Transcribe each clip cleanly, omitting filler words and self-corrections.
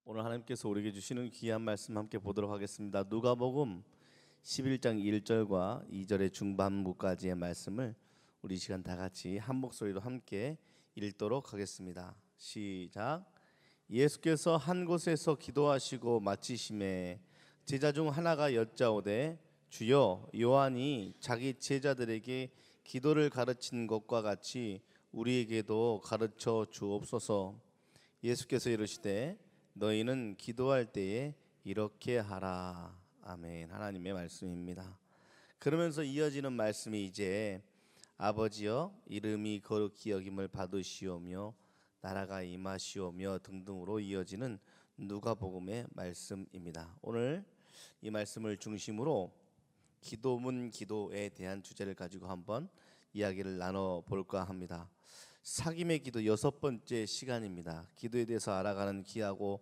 오늘 하나님께서 우리에게 주시는 귀한 말씀 함께 보도록 하겠습니다. 누가복음 11장 1절과 2절의 중반부까지의 말씀을 우리 시간 다 같이 한 목소리로 함께 읽도록 하겠습니다. 시작. 예수께서 한 곳에서 기도하시고 마치심에 제자 중 하나가 여짜오되 주여, 요한이 자기 제자들에게 기도를 가르친 것과 같이 우리에게도 가르쳐 주옵소서. 예수께서 이르시되 너희는 기도할 때에 이렇게 하라. 아멘. 하나님의 말씀입니다. 그러면서 이어지는 말씀이 이제 아버지여 이름이 거룩히 여김을 받으시오며 나라가 임하시오며 등등으로 이어지는 누가복음의 말씀입니다. 오늘 이 말씀을 중심으로 기도문 기도에 대한 주제를 가지고 한번 이야기를 나눠볼까 합니다. 사김의 기도 6번째 시간입니다. 기도에 대해서 알아가는 귀하고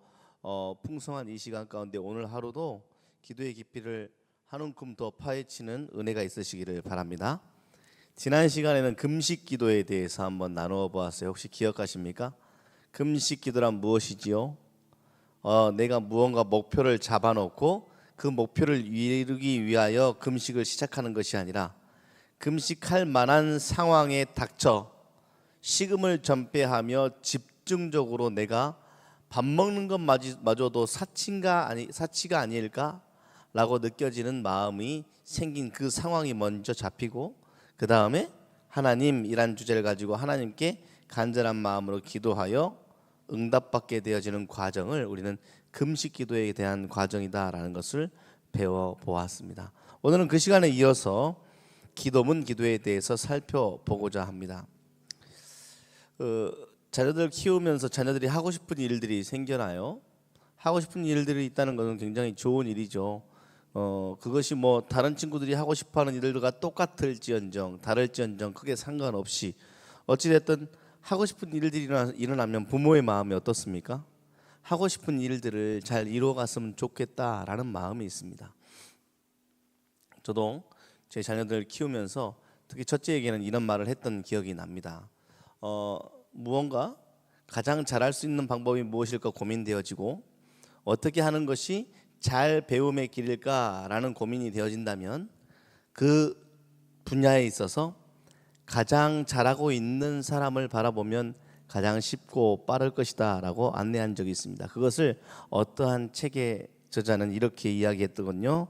풍성한 이 시간 가운데 오늘 하루도 기도의 깊이를 한 움큼 더 파헤치는 은혜가 있으시기를 바랍니다. 지난 시간에는 금식 기도에 대해서 한번 나누어 보았어요. 혹시 기억하십니까? 금식 기도란 무엇이지요? 내가 무언가 목표를 잡아놓고 그 목표를 이루기 위하여 금식을 시작하는 것이 아니라 금식할 만한 상황에 닥쳐 식음을 전폐하며 집중적으로 내가 밥 먹는 것마저도 사치가 아닐까라고 느껴지는 마음이 생긴 그 상황이 먼저 잡히고 그 다음에 하나님이란 주제를 가지고 하나님께 간절한 마음으로 기도하여 응답받게 되어지는 과정을 우리는 금식 기도에 대한 과정이다라는 것을 배워보았습니다. 오늘은 그 시간에 이어서 기도문 기도에 대해서 살펴보고자 합니다. 자녀들 키우면서 자녀들이 하고 싶은 일들이 생겨나요. 하고 싶은 일들이 있다는 것은 굉장히 좋은 일이죠. 그것이 뭐 다른 친구들이 하고 싶어하는 일들과 똑같을지언정 다를지언정 크게 상관없이 어찌됐든 하고 싶은 일들이 일어나면 부모의 마음이 어떻습니까? 하고 싶은 일들을 잘 이루어갔으면 좋겠다라는 마음이 있습니다. 저도 제 자녀들 키우면서 특히 첫째에게는 이런 말을 했던 기억이 납니다. 무언가 가장 잘할 수 있는 방법이 무엇일까 고민되어지고 어떻게 하는 것이 잘 배움의 길일까라는 고민이 되어진다면 그 분야에 있어서 가장 잘하고 있는 사람을 바라보면 가장 쉽고 빠를 것이다 라고 안내한 적이 있습니다. 그것을 어떠한 책의 저자는 이렇게 이야기했더군요.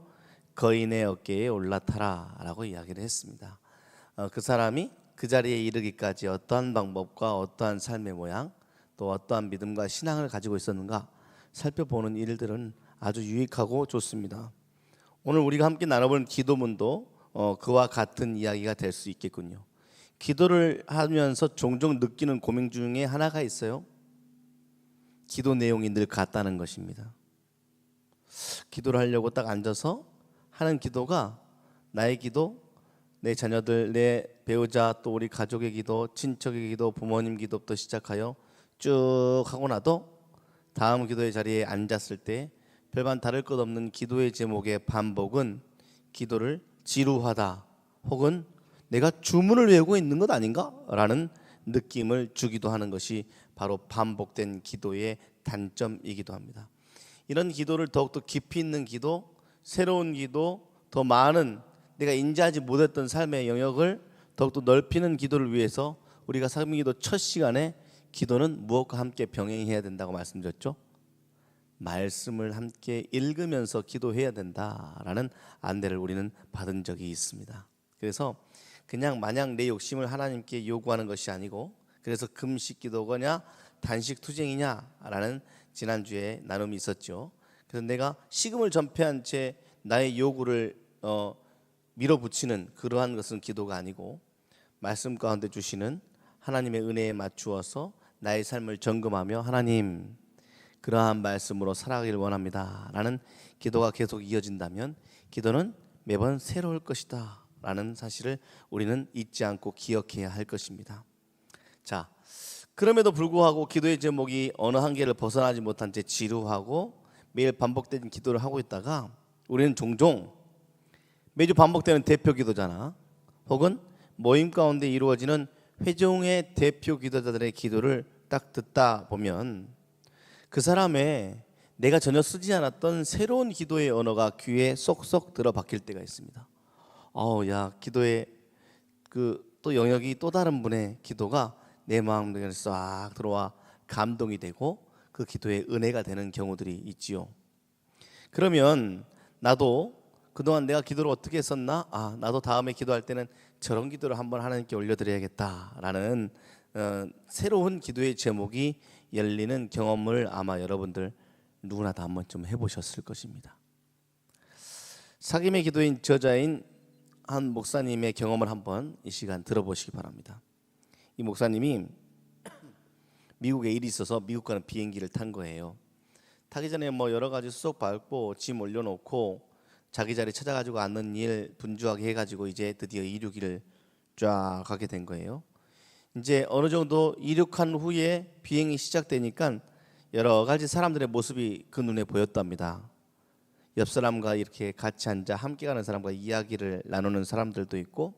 거인의 어깨에 올라타라 라고 이야기를 했습니다. 그 사람이 그 자리에 이르기까지 어떠한 방법과 어떠한 삶의 모양 또 어떠한 믿음과 신앙을 가지고 있었는가 살펴보는 일들은 아주 유익하고 좋습니다. 오늘 우리가 함께 나눠보는 기도문도 그와 같은 이야기가 될 수 있겠군요. 기도를 하면서 종종 느끼는 고민 중에 하나가 있어요. 기도 내용이 늘 같다는 것입니다. 기도를 하려고 딱 앉아서 하는 기도가 나의 기도, 내 자녀들, 내 배우자, 또 우리 가족의 기도, 친척의 기도, 부모님 기도부터 시작하여 쭉 하고 나도 다음 기도의 자리에 앉았을 때 별반 다를 것 없는 기도의 제목의 반복은 기도를 지루하다 혹은 내가 주문을 외우고 있는 것 아닌가? 라는 느낌을 주기도 하는 것이 바로 반복된 기도의 단점이기도 합니다. 이런 기도를 더욱더 깊이 있는 기도, 새로운 기도, 더 많은 내가 인지하지 못했던 삶의 영역을 더욱더 넓히는 기도를 위해서 우리가 사명기도 첫 시간에 기도는 무엇과 함께 병행해야 된다고 말씀드렸죠. 말씀을 함께 읽으면서 기도해야 된다라는 안내를 우리는 받은 적이 있습니다. 그래서 그냥 마냥 내 욕심을 하나님께 요구하는 것이 아니고 그래서 금식 기도거냐 단식 투쟁이냐라는 지난주에 나눔이 있었죠. 그래서 내가 식음을 전폐한 채 나의 요구를 밀어붙이는 그러한 것은 기도가 아니고 말씀 가운데 주시는 하나님의 은혜에 맞추어서 나의 삶을 점검하며 하나님 그러한 말씀으로 살아가기를 원합니다 라는 기도가 계속 이어진다면 기도는 매번 새로울 것이다 라는 사실을 우리는 잊지 않고 기억해야 할 것입니다. 자, 그럼에도 불구하고 기도의 제목이 어느 한계를 벗어나지 못한 채 지루하고 매일 반복되는 기도를 하고 있다가 우리는 종종 매주 반복되는 대표 기도잖아 혹은 모임 가운데 이루어지는 회종의 대표 기도자들의 기도를 딱 듣다 보면 그 사람의 내가 전혀 쓰지 않았던 새로운 기도의 언어가 귀에 쏙쏙 들어 박힐 때가 있습니다. 야, 기도의 또 영역이 또 다른 분의 기도가 내 마음속에 싹 들어와 감동이 되고 그 기도의 은혜가 되는 경우들이 있지요. 그러면 나도 그동안 내가 기도를 어떻게 했었나? 나도 다음에 기도할 때는 저런 기도를 한번 하나님께 올려드려야겠다라는 새로운 기도의 제목이 열리는 경험을 아마 여러분들 누구나 다 한번 좀 해보셨을 것입니다. 사김의 기도인 저자인 한 목사님의 경험을 한번 이 시간 들어보시기 바랍니다. 이 목사님이 미국에 일이 있어서 미국 가는 비행기를 탄 거예요. 타기 전에 여러 가지 수속 밟고 짐 올려놓고 자기 자리 찾아가지고 앉는 일 분주하게 해가지고 이제 드디어 이륙기를 쫙 가게 된 거예요. 이제 어느 정도 이륙한 후에 비행이 시작되니까 여러 가지 사람들의 모습이 그 눈에 보였답니다. 옆 사람과 이렇게 같이 앉아 함께 가는 사람과 이야기를 나누는 사람들도 있고,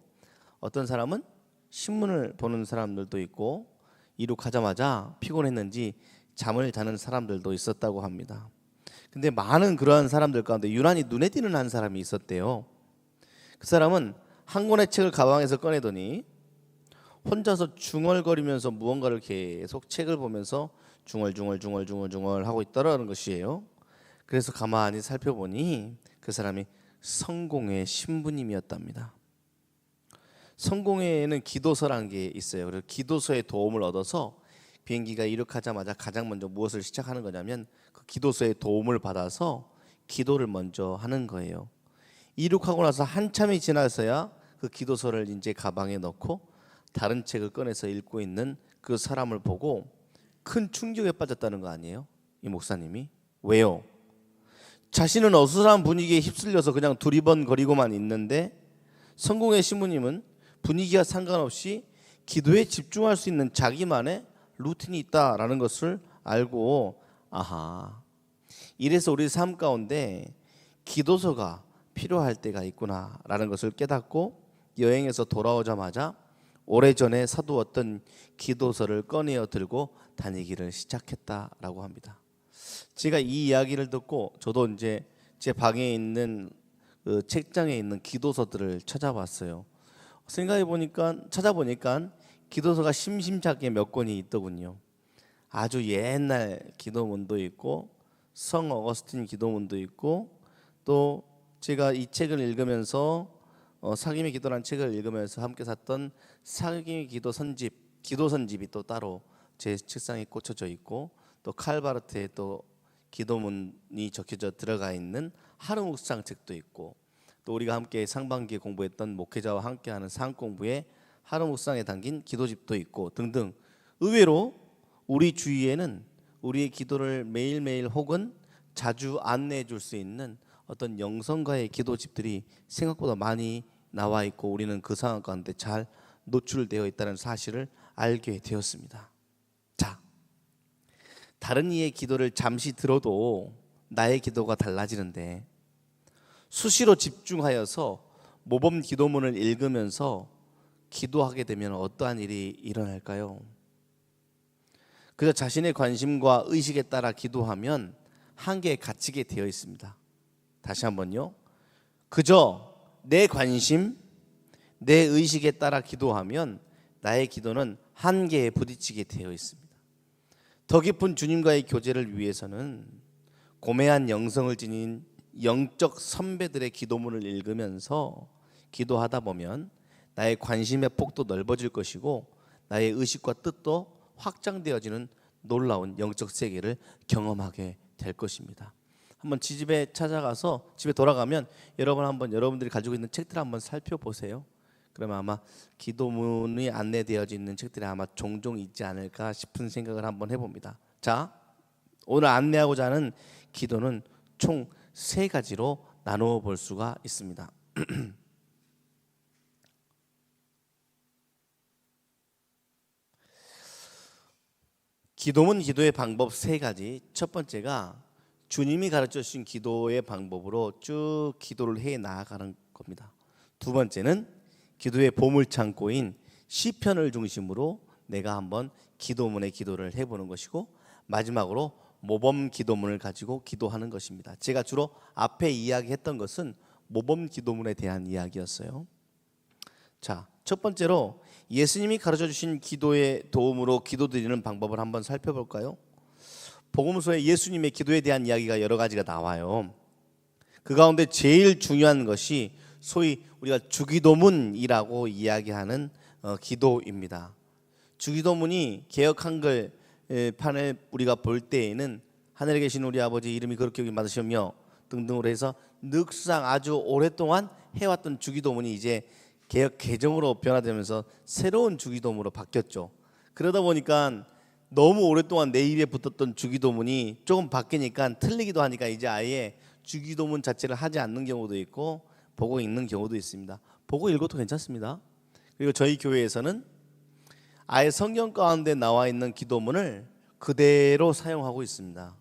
어떤 사람은 신문을 보는 사람들도 있고, 이륙하자마자 피곤했는지 잠을 자는 사람들도 있었다고 합니다. 근데 많은 그러한 사람들 가운데 유난히 눈에 띄는 한 사람이 있었대요. 그 사람은 한 권의 책을 가방에서 꺼내더니 혼자서 중얼거리면서 무언가를 계속 책을 보면서 중얼중얼 하고 있더라는 것이에요. 그래서 가만히 살펴보니 그 사람이 성공회 신부님이었답니다. 성공회에는 기도서라는 게 있어요. 그래서 기도서의 도움을 얻어서 비행기가 이륙하자마자 가장 먼저 무엇을 시작하는 거냐면 그 기도서의 도움을 받아서 기도를 먼저 하는 거예요. 이륙하고 나서 한참이 지나서야 그 기도서를 이제 가방에 넣고 다른 책을 꺼내서 읽고 있는 그 사람을 보고 큰 충격에 빠졌다는 거 아니에요? 이 목사님이. 왜요? 자신은 어수선한 분위기에 휩쓸려서 그냥 두리번거리고만 있는데 성공의 신부님은 분위기와 상관없이 기도에 집중할 수 있는 자기만의 루틴이 있다라는 것을 알고, 이래서 우리 삶 가운데 기도서가 필요할 때가 있구나라는 것을 깨닫고 여행에서 돌아오자마자 오래전에 사두었던 기도서를 꺼내어 들고 다니기를 시작했다라고 합니다. 제가 이 이야기를 듣고 저도 이제 제 방에 있는 그 책장에 있는 기도서들을 찾아봤어요. 찾아보니까 기도서가 심심찮게 몇 권이 있더군요. 아주 옛날 기도문도 있고 성 어거스틴 기도문도 있고, 또 제가 이 책을 읽으면서 사김의 기도라는 책을 읽으면서 함께 샀던 사김의 기도 선집이 또 따로 제 책상에 꽂혀져 있고, 또 칼바르트의 또 기도문이 적혀져 들어가 있는 하루 묵상 책도 있고, 또 우리가 함께 상반기에 공부했던 목회자와 함께하는 상공부의 하루 묵상에 담긴 기도집도 있고 등등, 의외로 우리 주위에는 우리의 기도를 매일매일 혹은 자주 안내해 줄 수 있는 어떤 영성가의 기도집들이 생각보다 많이 나와 있고 우리는 그 상황 가운데 잘 노출되어 있다는 사실을 알게 되었습니다. 자, 다른 이의 기도를 잠시 들어도 나의 기도가 달라지는데 수시로 집중하여서 모범 기도문을 읽으면서 기도하게 되면 어떠한 일이 일어날까요? 그저 자신의 관심과 의식에 따라 기도하면 한계에 갇히게 되어 있습니다. 다시 한번요. 그저 내 관심, 내 의식에 따라 기도하면 나의 기도는 한계에 부딪히게 되어 있습니다. 더 깊은 주님과의 교제를 위해서는 고매한 영성을 지닌 영적 선배들의 기도문을 읽으면서 기도하다 보면 나의 관심의 폭도 넓어질 것이고 나의 의식과 뜻도 확장되어지는 놀라운 영적 세계를 경험하게 될 것입니다. 한번 집에 찾아가서 집에 돌아가면 여러분들이 가지고 있는 책들을 한번 살펴보세요. 그러면 아마 기도문이 안내되어져 있는 책들이 아마 종종 있지 않을까 싶은 생각을 한번 해봅니다. 자, 오늘 안내하고자 하는 기도는 총 3가지로 나누어 볼 수가 있습니다. 기도문 기도의 방법 3가지. 첫 번째가 주님이 가르쳐 주신 기도의 방법으로 쭉 기도를 해 나아가는 겁니다. 두 번째는 기도의 보물창고인 시편을 중심으로 내가 한번 기도문의 기도를 해보는 것이고, 마지막으로 모범 기도문을 가지고 기도하는 것입니다. 제가 주로 앞에 이야기했던 것은 모범 기도문에 대한 이야기였어요. 자, 첫 번째로 예수님이 가르쳐 주신 기도의 도움으로 기도드리는 방법을 한번 살펴볼까요? 복음서에 예수님의 기도에 대한 이야기가 여러 가지가 나와요. 그 가운데 제일 중요한 것이 소위 우리가 주기도문이라고 이야기하는 기도입니다. 주기도문이 개역 한글 판을 우리가 볼 때에는 하늘에 계신 우리 아버지 이름이 그렇게 여김 받으시며 등등으로 해서 늑상 아주 오랫동안 해왔던 주기도문이 이제 개역 개정으로 변화되면서 새로운 주기도문으로 바뀌었죠. 그러다 보니까 너무 오랫동안 내 입에 붙었던 주기도문이 조금 바뀌니까 틀리기도 하니까 이제 아예 주기도문 자체를 하지 않는 경우도 있고 보고 읽는 경우도 있습니다. 보고 읽어도 괜찮습니다. 그리고 저희 교회에서는 아예 성경 가운데 나와 있는 기도문을 그대로 사용하고 있습니다.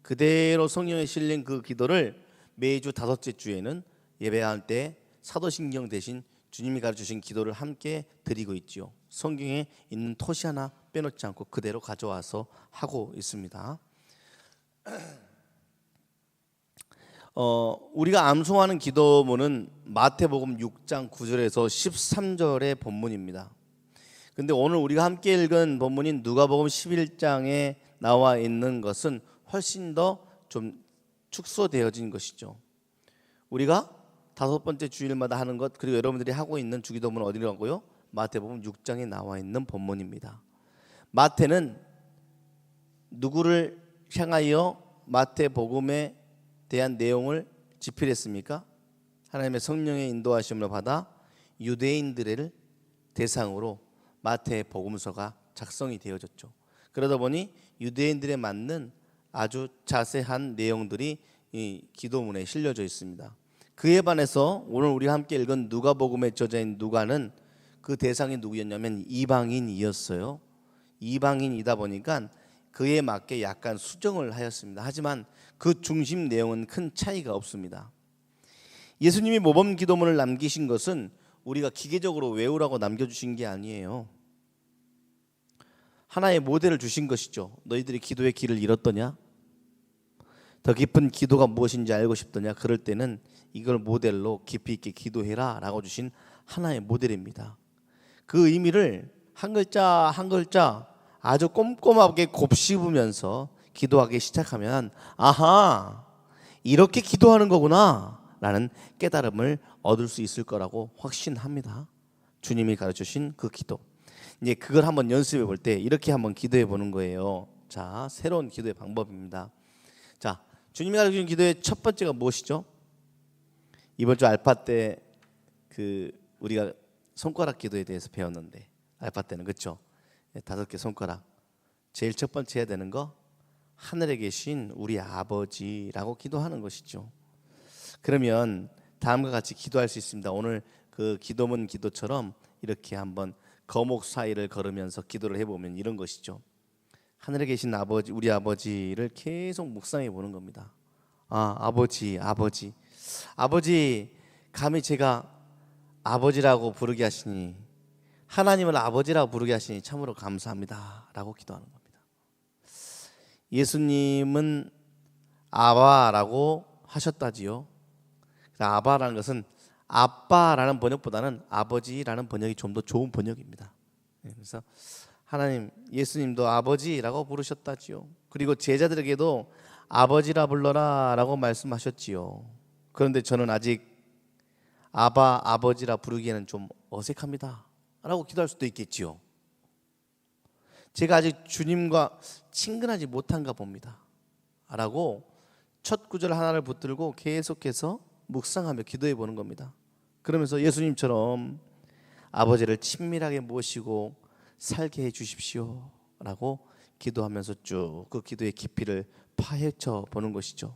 그대로 성경에 실린 그 기도를 매주 다섯째 주에는 예배할 때 사도신경 대신 주님이 가르쳐주신 기도를 함께 드리고 있지요. 성경에 있는 토시 하나 빼놓지 않고 그대로 가져와서 하고 있습니다. 우리가 암송하는 기도문은 마태복음 6장 9절에서 13절의 본문입니다. 근데 오늘 우리가 함께 읽은 본문인 누가복음 11장에 나와 있는 것은 훨씬 더 좀 축소되어진 것이죠. 우리가 다섯 번째 주일마다 하는 것, 그리고 여러분들이 하고 있는 주기도문은 어디로 가고요? 마태복음 6장에 나와 있는 본문입니다. 마태는 누구를 향하여 마태복음에 대한 내용을 집필했습니까? 하나님의 성령의 인도하심을 받아 유대인들을 대상으로 마태복음서가 작성이 되어졌죠. 그러다 보니 유대인들에 맞는 아주 자세한 내용들이 이 기도문에 실려져 있습니다. 그에 반해서 오늘 우리가 함께 읽은 누가복음의 저자인 누가는 그 대상이 누구였냐면 이방인이었어요. 이방인이다 보니까 그에 맞게 약간 수정을 하였습니다. 하지만 그 중심 내용은 큰 차이가 없습니다. 예수님이 모범 기도문을 남기신 것은 우리가 기계적으로 외우라고 남겨주신 게 아니에요. 하나의 모델을 주신 것이죠. 너희들이 기도의 길을 잃었더냐? 더 깊은 기도가 무엇인지 알고 싶더냐? 그럴 때는 이걸 모델로 깊이 있게 기도해라 라고 주신 하나의 모델입니다. 그 의미를 한 글자 한 글자 아주 꼼꼼하게 곱씹으면서 기도하기 시작하면 아하, 이렇게 기도하는 거구나 라는 깨달음을 얻을 수 있을 거라고 확신합니다. 주님이 가르쳐주신 그 기도, 이제 그걸 한번 연습해 볼 때 이렇게 한번 기도해 보는 거예요. 자, 새로운 기도의 방법입니다. 자, 주님이 가르쳐준 기도의 첫 번째가 무엇이죠? 이번 주 알파 때 그 우리가 손가락 기도에 대해서 배웠는데, 알파 때는 그렇죠? 5개 손가락. 제일 첫 번째 해야 되는 거, 하늘에 계신 우리 아버지라고 기도하는 것이죠. 그러면 다음과 같이 기도할 수 있습니다. 오늘 그 기도문 기도처럼 이렇게 한번 거목 사이를 걸으면서 기도를 해보면 이런 것이죠. 하늘에 계신 아버지, 우리 아버지를 계속 묵상해 보는 겁니다. 아, 아버지, 아버지, 아버지, 감히 제가 아버지라고 부르게 하시니, 하나님을 아버지라고 부르게 하시니 참으로 감사합니다 라고 기도하는 겁니다. 예수님은 아바라고 하셨다지요. 아바라는 것은 아빠라는 번역보다는 아버지라는 번역이 좀 더 좋은 번역입니다. 그래서 하나님, 예수님도 아버지라고 부르셨다지요. 그리고 제자들에게도 아버지라 불러라 라고 말씀하셨지요. 그런데 저는 아직 아바, 아버지라 부르기에는 좀 어색합니다 라고 기도할 수도 있겠지요. 제가 아직 주님과 친근하지 못한가 봅니다 라고 첫 구절 하나를 붙들고 계속해서 묵상하며 기도해 보는 겁니다. 그러면서 예수님처럼 아버지를 친밀하게 모시고 살게 해 주십시오 라고 기도하면서 쭉 그 기도의 깊이를 파헤쳐 보는 것이죠.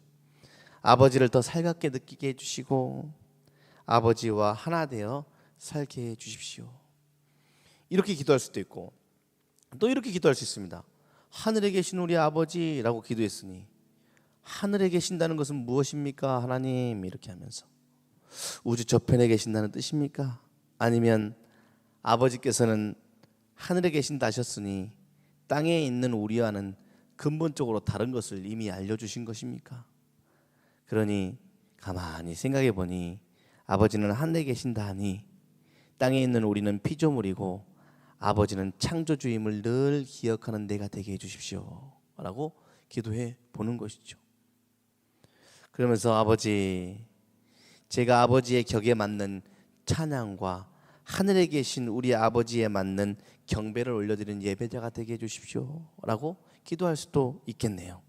아버지를 더 살갑게 느끼게 해주시고 아버지와 하나 되어 살게 해주십시오. 이렇게 기도할 수도 있고 또 이렇게 기도할 수 있습니다. 하늘에 계신 우리 아버지라고 기도했으니 하늘에 계신다는 것은 무엇입니까? 하나님, 이렇게 하면서 우주 저편에 계신다는 뜻입니까? 아니면 아버지께서는 하늘에 계신다 하셨으니 땅에 있는 우리와는 근본적으로 다른 것을 이미 알려주신 것입니까? 그러니 가만히 생각해 보니 아버지는 하늘에 계신다 하니 땅에 있는 우리는 피조물이고 아버지는 창조주임을 늘 기억하는 내가 되게 해주십시오 라고 기도해 보는 것이죠. 그러면서 아버지, 제가 아버지의 격에 맞는 찬양과 하늘에 계신 우리 아버지에 맞는 경배를 올려드리는 예배자가 되게 해주십시오 라고 기도할 수도 있겠네요.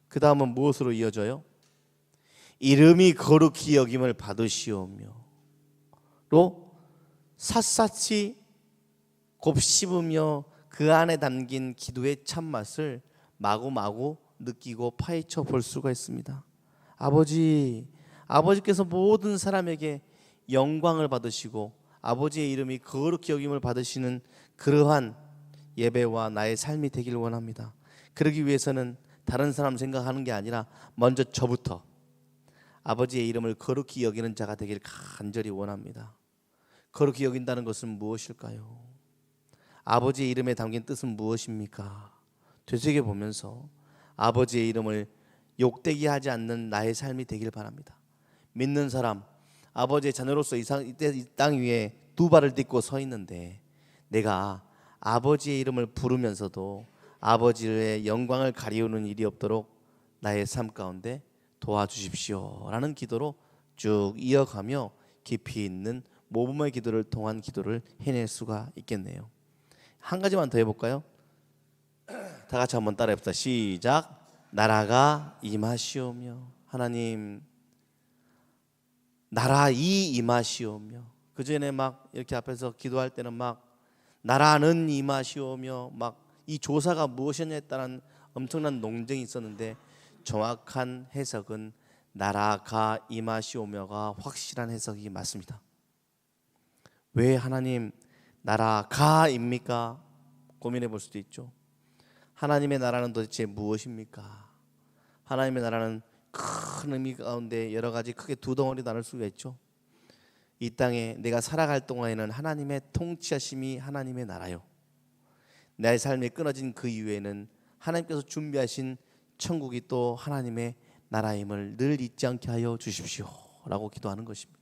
그 다음은 무엇으로 이어져요? 이름이 거룩히 여김을 받으시오며 로 샅샅이 곱씹으며 그 안에 담긴 기도의 참맛을 마구마구 느끼고 파헤쳐 볼 수가 있습니다. 아버지께서 모든 사람에게 영광을 받으시고 아버지의 이름이 거룩히 여김을 받으시는 그러한 예배와 나의 삶이 되길 원합니다. 그러기 위해서는 다른 사람 생각하는 게 아니라 먼저 저부터 아버지의 이름을 거룩히 여기는 자가 되길 간절히 원합니다. 거룩히 여긴다는 것은 무엇일까요? 아버지의 이름에 담긴 뜻은 무엇입니까? 되새겨보면서 아버지의 이름을 욕되게 하지 않는 나의 삶이 되길 바랍니다. 믿는 사람, 아버지의 자녀로서 이 땅 위에 두 발을 딛고 서 있는데 내가 아버지의 이름을 부르면서도 아버지의 영광을 가리우는 일이 없도록 나의 삶 가운데 도와주십시오 라는 기도로 쭉 이어가며 깊이 있는 모범의 기도를 통한 기도를 해낼 수가 있겠네요. 한 가지만 더 해볼까요? 다 같이 한번 따라 해봅시다. 시작. 나라가 임하시오며. 하나님, 나라 임하시오며. 그 전에 막 이렇게 앞에서 기도할 때는 막 나라는 임하시오며 막 이 조사가 무엇이냐에 따른 엄청난 논쟁이 있었는데 정확한 해석은 나라가 임하시오며가 확실한 해석이 맞습니다. 왜 하나님 나라가입니까? 고민해 볼 수도 있죠. 하나님의 나라는 도대체 무엇입니까? 하나님의 나라는 큰 의미 가운데 여러 가지 크게 두 덩어리 나눌 수가 있죠. 이 땅에 내가 살아갈 동안에는 하나님의 통치하심이 하나님의 나라요. 내 삶이 끊어진 그 이후에는 하나님께서 준비하신 천국이 또 하나님의 나라임을 늘 잊지 않게 하여 주십시오 라고 기도하는 것입니다.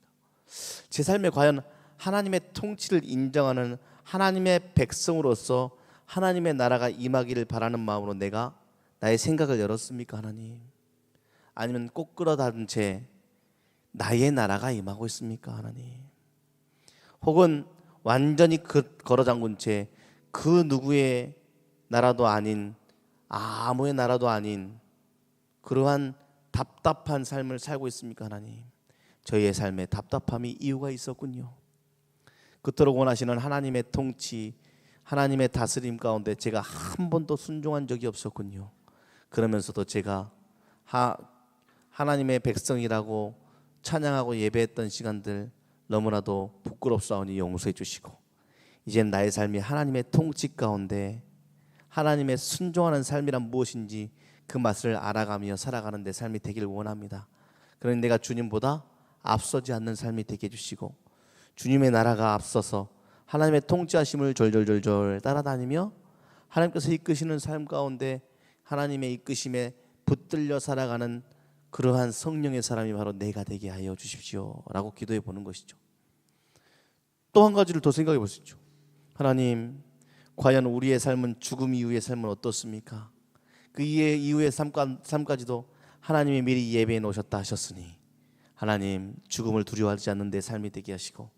제 삶에 과연 하나님의 통치를 인정하는 하나님의 백성으로서 하나님의 나라가 임하기를 바라는 마음으로 내가 나의 생각을 열었습니까 하나님? 아니면 꼭 끌어다든 채 나의 나라가 임하고 있습니까 하나님? 혹은 완전히 걸어 잠근 채 그 누구의 나라도 아닌 아무의 나라도 아닌 그러한 답답한 삶을 살고 있습니까 하나님? 저희의 삶에 답답함이 이유가 있었군요. 그토록 원하시는 하나님의 통치, 하나님의 다스림 가운데 제가 한 번도 순종한 적이 없었군요. 그러면서도 제가 하나님의 백성이라고 찬양하고 예배했던 시간들 너무나도 부끄럽사오니 용서해 주시고 이젠 나의 삶이 하나님의 통치 가운데 하나님의 순종하는 삶이란 무엇인지 그 맛을 알아가며 살아가는 내 삶이 되길 원합니다. 그러니 내가 주님보다 앞서지 않는 삶이 되게 해주시고 주님의 나라가 앞서서 하나님의 통치하심을 졸졸졸졸 따라다니며 하나님께서 이끄시는 삶 가운데 하나님의 이끄심에 붙들려 살아가는 그러한 성령의 사람이 바로 내가 되게 하여 주십시오 라고 기도해 보는 것이죠. 또 한 가지를 더 생각해 볼 수 있죠. 하나님, 과연 우리의 삶은 죽음 이후의 삶은 어떻습니까? 그 이후의 삶까지도 하나님이 미리 예배해 놓으셨다 하셨으니 하나님, 죽음을 두려워하지 않는 내 삶이 되게 하시고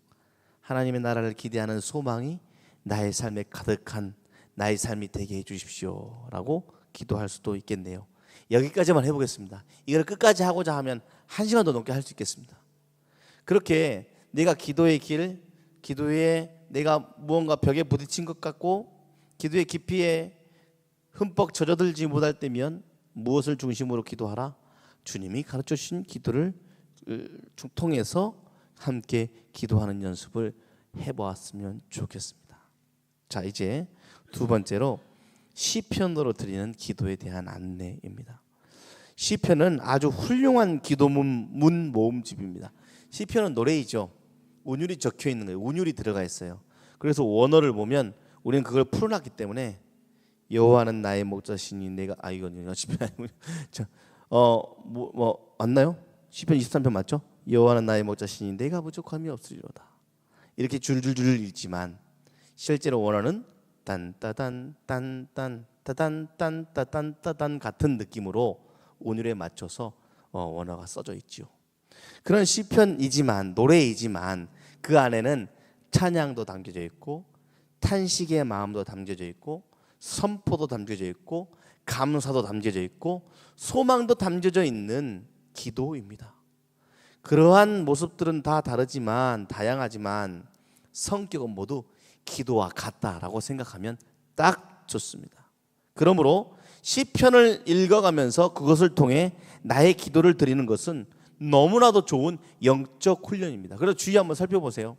하나님의 나라를 기대하는 소망이 나의 삶에 가득한 나의 삶이 되게 해 주십시오 라고 기도할 수도 있겠네요. 여기까지만 해보겠습니다. 이걸 끝까지 하고자 하면 1시간도 넘게 할 수 있겠습니다. 그렇게 내가 기도의 길, 기도에 내가 무언가 벽에 부딪힌 것 같고 기도의 깊이에 흠뻑 젖어들지 못할 때면 무엇을 중심으로 기도하라? 주님이 가르쳐 주신 기도를 통해서 함께 기도하는 연습을 해보았으면 좋겠습니다. 자, 이제 두 번째로 시편으로 드리는 기도에 대한 안내입니다. 시편은 아주 훌륭한 기도문 모음집입니다. 시편은 노래이죠. 운율이 적혀 있는 거예요. 운율이 들어가 있어요. 그래서 원어를 보면 우리는 그걸 풀어놨기 때문에 여호와는 나의 목자시니 내가 이거 시편 아니고 맞나요? 시편 23편 맞죠? 여호와는 나의 목자시니 내가 부족함이 없으리로다. 이렇게 줄줄줄 읽지만 실제로 원어는 딴따단 딴딴 따단 딴따단 따단 같은 느낌으로 온율에 맞춰서 원어가 써져 있지요. 그런 시편이지만 노래이지만 그 안에는 찬양도 담겨져 있고 탄식의 마음도 담겨져 있고 선포도 담겨져 있고 감사도 담겨져 있고 소망도 담겨져 있는 기도입니다. 그러한 모습들은 다 다르지만 다양하지만 성격은 모두 기도와 같다라고 생각하면 딱 좋습니다. 그러므로 시편을 읽어가면서 그것을 통해 나의 기도를 드리는 것은 너무나도 좋은 영적 훈련입니다. 그래서 주의 한번 살펴보세요.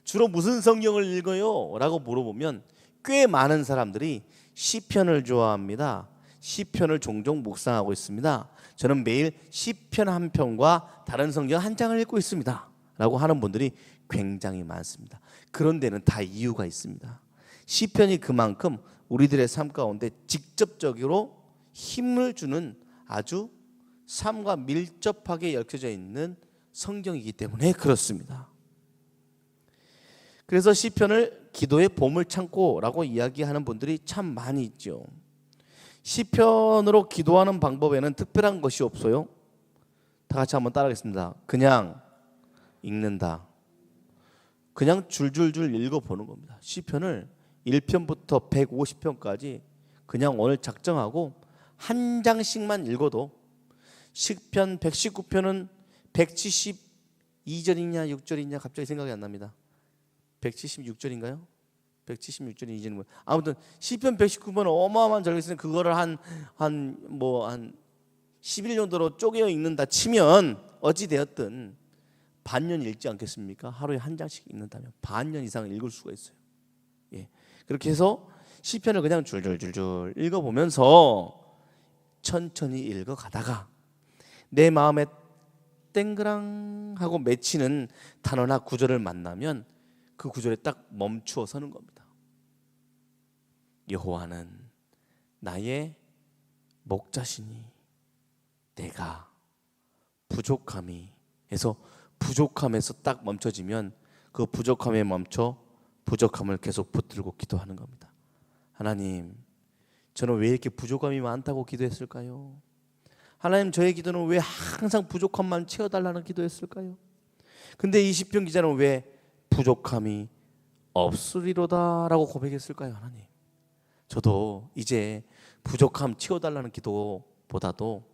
주로 무슨 성경을 읽어요? 라고 물어보면 꽤 많은 사람들이 시편을 좋아합니다. 시편을 종종 묵상하고 있습니다. 저는 매일 시편 한 편과 다른 성경 한 장을 읽고 있습니다. 라고 하는 분들이 굉장히 많습니다. 그런 데는 다 이유가 있습니다. 시편이 그만큼 우리들의 삶 가운데 직접적으로 힘을 주는 아주 삶과 밀접하게 얽혀져 있는 성경이기 때문에 그렇습니다. 그래서 시편을 기도의 보물창고라고 이야기하는 분들이 참 많이 있죠. 시편으로 기도하는 방법에는 특별한 것이 없어요. 다 같이 한번 따라하겠습니다. 그냥 읽는다. 그냥 줄줄줄 읽어보는 겁니다. 시편을 1편부터 150편까지 그냥 오늘 작정하고 한 장씩만 읽어도 시편 119편은 172절이냐 6절이냐 갑자기 생각이 안 납니다. 176절인가요? 176절이 아무튼 시편 119편 어마어마한 절기 있으니 그거를 한 11 정도로 쪼개어 읽는다 치면 어찌 되었든 반년 읽지 않겠습니까? 하루에 한 장씩 읽는다면 반년 이상 읽을 수가 있어요. 예. 그렇게 해서 시편을 그냥 줄줄줄줄 읽어보면서 천천히 읽어가다가 내 마음에 땡그랑 하고 맺히는 단어나 구절을 만나면 그 구절에 딱 멈추어 서는 겁니다. 여호와는 나의 목자시니 내가 부족함이 해서 부족함에서 딱 멈춰지면 그 부족함에 멈춰 부족함을 계속 붙들고 기도하는 겁니다. 하나님, 저는 왜 이렇게 부족함이 많다고 기도했을까요? 하나님, 저의 기도는 왜 항상 부족함만 채워달라는 기도했을까요? 근데 이 시편 기자는 왜 부족함이 없으리로다 라고 고백했을까요? 하나님, 저도 이제 부족함 채워달라는 기도보다도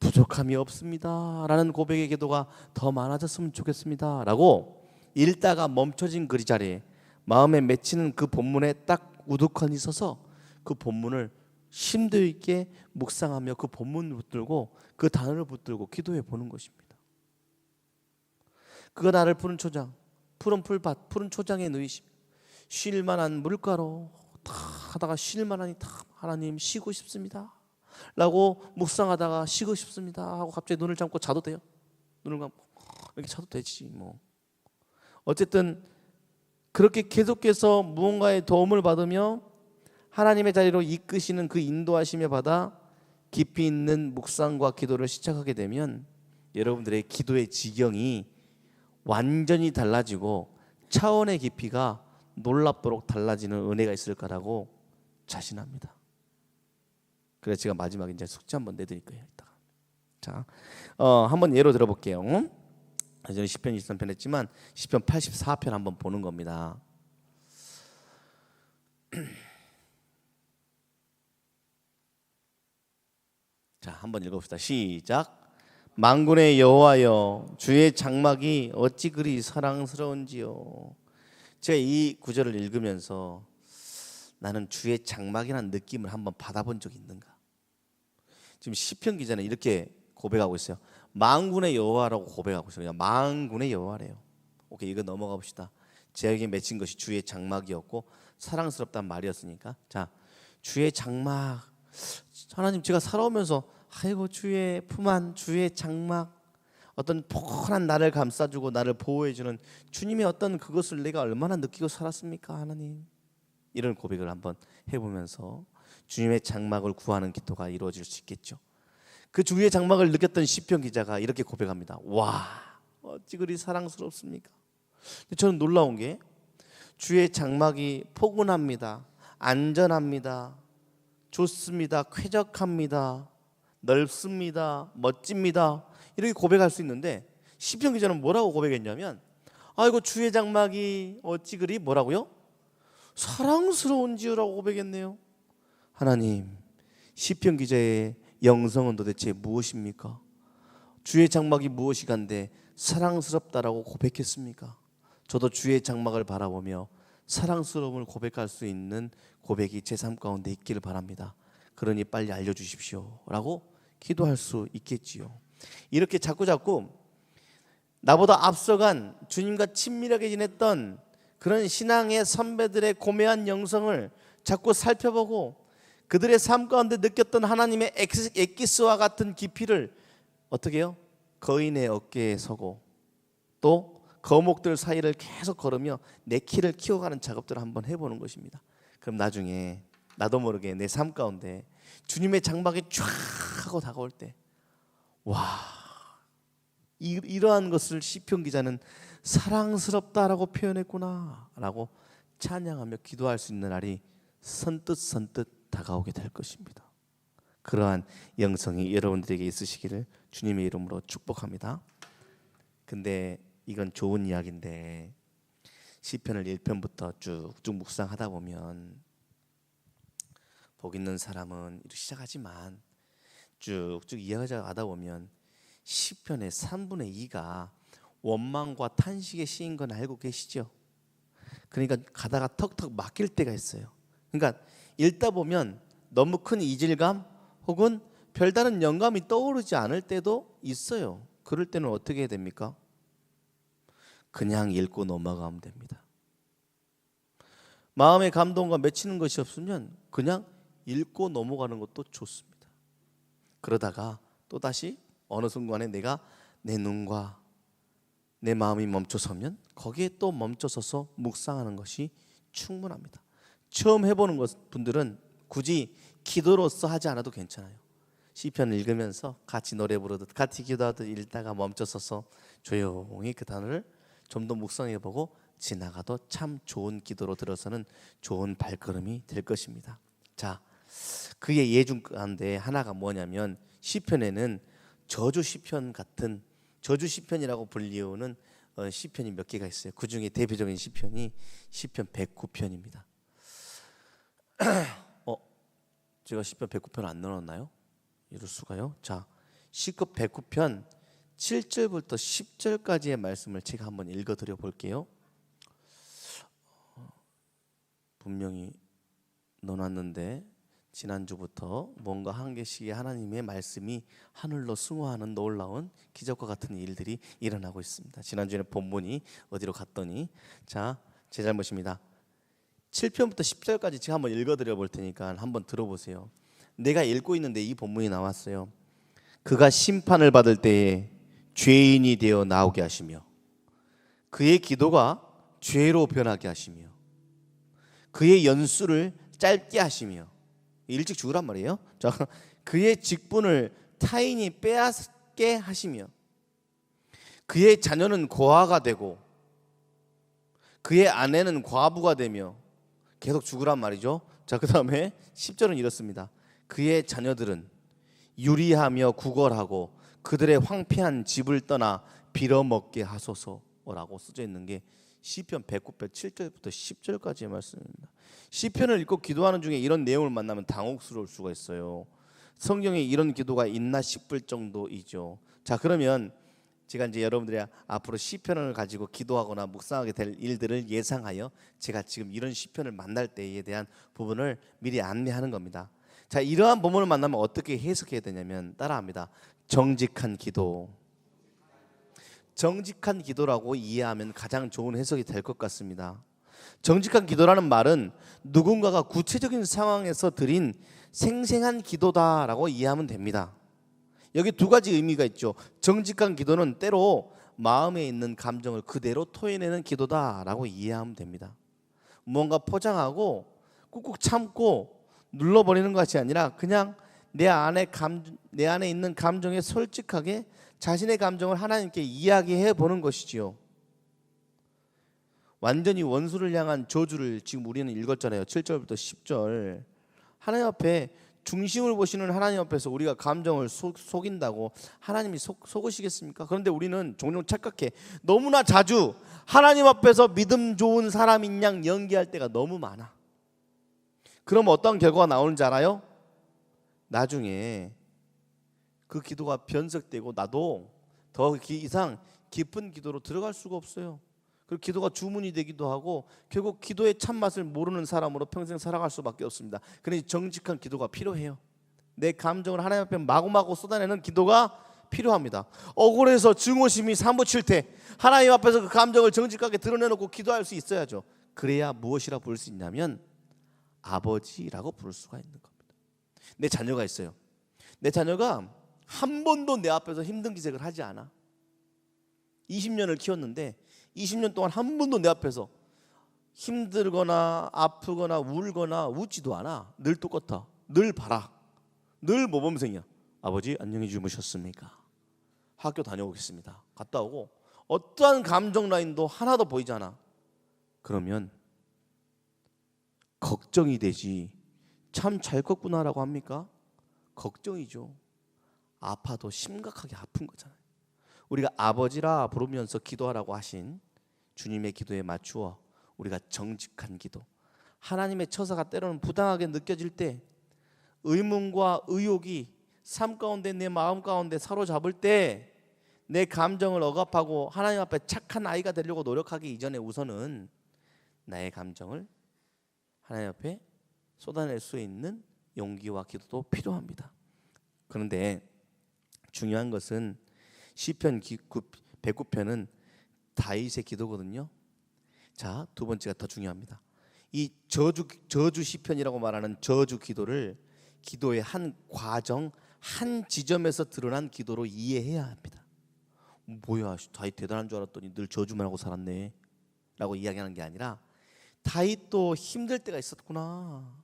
부족함이 없습니다 라는 고백의 기도가 더 많아졌으면 좋겠습니다 라고 읽다가 멈춰진 그 자리에 마음에 맺히는 그 본문에 딱 우두커니 서서 그 본문을 심도 있게 묵상하며 그 본문을 붙들고 그 단어를 붙들고 기도해 보는 것입니다. 그가 나를 푸른 초장, 푸른 풀밭, 푸른 초장에 누이시며 쉴만한 물가로 다 하다가 쉴만하니 다 하나님 쉬고 싶습니다 라고 묵상하다가 쉬고 싶습니다 하고 갑자기 눈을 감고 자도 돼요. 눈을 감고 이렇게 자도 되지 뭐. 어쨌든 그렇게 계속해서 무언가의 도움을 받으며 하나님의 자리로 이끄시는 그 인도하심에 받아 깊이 있는 묵상과 기도를 시작하게 되면 여러분들의 기도의 지경이 완전히 달라지고 차원의 깊이가 놀랍도록 달라지는 은혜가 있을 거라고 자신합니다. 그래서 제가 마지막에 이제 숙제 한번 내드릴 거예요. 이따가. 자, 한번 예로 들어볼게요. 저는 시편 23편 했지만 시편 84편 한번 보는 겁니다. 자, 한번 읽어봅시다. 시작. 만군의 여호와여, 주의 장막이 어찌 그리 사랑스러운지요. 제가 이 구절을 읽으면서 나는 주의 장막이라는 느낌을 한번 받아본 적이 있는가? 지금 시편 기자는 이렇게 고백하고 있어요. 만군의 여호와라고 고백하고 있어요. 만군의 여호와래요. 오케이, 이거 넘어가 봅시다. 제에게 맺힌 것이 주의 장막이었고 사랑스럽다는 말이었으니까, 자, 주의 장막. 하나님, 제가 살아오면서 아이고 주의 품 안, 주의 장막, 어떤 포근한 나를 감싸주고 나를 보호해주는 주님의 어떤 그것을 내가 얼마나 느끼고 살았습니까? 하나님, 이런 고백을 한번 해보면서 주님의 장막을 구하는 기도가 이루어질 수 있겠죠. 그 주의 장막을 느꼈던 시편 기자가 이렇게 고백합니다. 와, 어찌 그리 사랑스럽습니까? 근데 저는 놀라운 게 주의 장막이 포근합니다, 안전합니다, 좋습니다, 쾌적합니다, 넓습니다, 멋집니다, 이렇게 고백할 수 있는데 시편 기자는 뭐라고 고백했냐면 아이고 주의 장막이 어찌 그리 뭐라고요? 사랑스러운지요라고 고백했네요. 하나님, 시편 기자의 영성은 도대체 무엇입니까? 주의 장막이 무엇이간데 사랑스럽다라고 고백했습니까? 저도 주의 장막을 바라보며 사랑스러움을 고백할 수 있는 고백이 제 삶 가운데 있기를 바랍니다. 그러니 빨리 알려주십시오 라고 기도할 수 있겠지요. 이렇게 자꾸자꾸 나보다 앞서간 주님과 친밀하게 지냈던 그런 신앙의 선배들의 고매한 영성을 자꾸 살펴보고 그들의 삶 가운데 느꼈던 하나님의 엑기스와 같은 깊이를 어떻게 해요? 거인의 어깨에 서고 또 거목들 사이를 계속 걸으며 내 키를 키워가는 작업들을 한번 해보는 것입니다. 그럼 나중에 나도 모르게 내 삶 가운데 주님의 장막이 쫙 하고 다가올 때 와, 이러한 것을 시편 기자는 사랑스럽다라고 표현했구나 라고 찬양하며 기도할 수 있는 날이 선뜻 다가오게 될 것입니다. 그러한 영성이 여러분들에게 있으시기를 주님의 이름으로 축복합니다. 근데 이건 좋은 이야기인데 시편을 1편부터 쭉쭉 묵상하다 보면 복 있는 사람은 이렇게 시작하지만 쭉쭉 이야기하다 보면 시편의 3분의 2가 원망과 탄식의 시인 건 알고 계시죠? 그러니까 가다가 턱턱 막힐 때가 있어요. 그러니까 읽다 보면 너무 큰 이질감 혹은 별다른 영감이 떠오르지 않을 때도 있어요. 그럴 때는 어떻게 해야 됩니까? 그냥 읽고 넘어가면 됩니다. 마음의 감동과 맺히는 것이 없으면 그냥 읽고 넘어가는 것도 좋습니다. 그러다가 또다시 어느 순간에 내가 내 눈과 내 마음이 멈춰서면 거기에 또 멈춰서서 묵상하는 것이 충분합니다. 처음 해보는 분들은 굳이 기도로서 하지 않아도 괜찮아요. 시편을 읽으면서 같이 노래 부르듯 같이 기도하듯 읽다가 멈춰서서 조용히 그 단어를 좀 더 묵상해보고 지나가도 참 좋은 기도로 들어서는 좋은 발걸음이 될 것입니다. 자, 그의 예중 가운데 하나가 뭐냐면 시편에는 저주 시편 같은 저주 시편이라고 불리우는 시편이 몇 개가 있어요. 그 중에 대표적인 시편이 시편 109편입니다. 제가 시편 109편 안 넣어놨나요? 이럴 수가요? 자, 시편 109편 7절부터 10절까지의 말씀을 제가 한번 읽어드려 볼게요. 분명히 넣어놨는데 지난주부터 뭔가 한 개씩의 하나님의 말씀이 하늘로 승화하는 놀라운 기적과 같은 일들이 일어나고 있습니다. 지난주에는 본문이 어디로 갔더니 자, 제 잘못입니다. 7편부터 10절까지 제가 한번 읽어드려 볼 테니까 한번 들어보세요. 내가 읽고 있는데 이 본문이 나왔어요. 그가 심판을 받을 때에 죄인이 되어 나오게 하시며 그의 기도가 죄로 변하게 하시며 그의 연수를 짧게 하시며 일찍 죽으란 말이에요. 자, 그의 직분을 타인이 빼앗게 하시며 그의 자녀는 고아가 되고 그의 아내는 과부가 되며 계속 죽으란 말이죠. 자, 그 다음에 10절은 이렇습니다. 그의 자녀들은 유리하며 구걸하고 그들의 황폐한 집을 떠나 빌어먹게 하소서라고 쓰여 있는 게 시편 109편 7절부터 10절까지의 말씀입니다. 시편을 읽고 기도하는 중에 이런 내용을 만나면 당혹스러울 수가 있어요. 성경에 이런 기도가 있나 싶을 정도이죠. 자, 그러면 제가 이제 여러분들이 앞으로 시편을 가지고 기도하거나 묵상하게 될 일들을 예상하여 제가 지금 이런 시편을 만날 때에 대한 부분을 미리 안내하는 겁니다. 자, 이러한 부분을 만나면 어떻게 해석해야 되냐면 따라합니다. 정직한 기도. 정직한 기도라고 이해하면 가장 좋은 해석이 될 것 같습니다. 정직한 기도라는 말은 누군가가 구체적인 상황에서 드린 생생한 기도다라고 이해하면 됩니다. 여기 두 가지 의미가 있죠. 정직한 기도는 때로 마음에 있는 감정을 그대로 토해내는 기도다라고 이해하면 됩니다. 무언가 포장하고 꾹꾹 참고 눌러버리는 것이 아니라 그냥 내 안에 있는 감정에 솔직하게 자신의 감정을 하나님께 이야기해 보는 것이지요. 완전히 원수를 향한 저주를 지금 우리는 읽었잖아요. 7절부터 10절. 하나님 앞에 중심을 보시는 하나님 앞에서 우리가 감정을 속인다고 하나님이 속으시겠습니까? 그런데 우리는 종종 착각해. 너무나 자주 하나님 앞에서 믿음 좋은 사람인 양 연기할 때가 너무 많아. 그럼 어떤 결과가 나오는지 알아요? 나중에 그 기도가 변색되고 나도 더 이상 깊은 기도로 들어갈 수가 없어요. 그리고 기도가 주문이 되기도 하고 결국 기도의 참맛을 모르는 사람으로 평생 살아갈 수밖에 없습니다. 그러니 정직한 기도가 필요해요. 내 감정을 하나님 앞에 마구마구 쏟아내는 기도가 필요합니다. 억울해서 증오심이 사무칠 때 하나님 앞에서 그 감정을 정직하게 드러내놓고 기도할 수 있어야죠. 그래야 무엇이라 부를 수 있냐면 아버지라고 부를 수가 있는 겁니다. 내 자녀가 있어요. 내 자녀가 한 번도 내 앞에서 힘든 기색을 하지 않아. 20년을 키웠는데 20년 동안 한 번도 내 앞에서 힘들거나 아프거나 울거나 웃지도 않아. 늘 똑같아. 늘 봐라. 늘 모범생이야. 아버지 안녕히 주무셨습니까? 학교 다녀오겠습니다. 갔다 오고 어떠한 감정 라인도 하나도 보이지 않아. 그러면 걱정이 되지. 참 잘 컸구나라고 합니까? 걱정이죠. 아파도 심각하게 아픈 거잖아요. 우리가 아버지라 부르면서 기도하라고 하신 주님의 기도에 맞추어 우리가 정직한 기도, 하나님의 처사가 때로는 부당하게 느껴질 때 의문과 의욕이 삶 가운데 내 마음 가운데 사로잡을 때 내 감정을 억압하고 하나님 앞에 착한 아이가 되려고 노력하기 이전에 우선은 나의 감정을 하나님 앞에 쏟아낼 수 있는 용기와 기도도 필요합니다. 그런데 중요한 것은 시편 109편은 다윗의 기도거든요. 자, 두 번째가 더 중요합니다. 이 저주 시편이라고 말하는 저주 기도를 기도의 한 과정, 한 지점에서 드러난 기도로 이해해야 합니다. 뭐야, 다윗 대단한 줄 알았더니 늘 저주만 하고 살았네 라고 이야기하는 게 아니라 다윗도 힘들 때가 있었구나.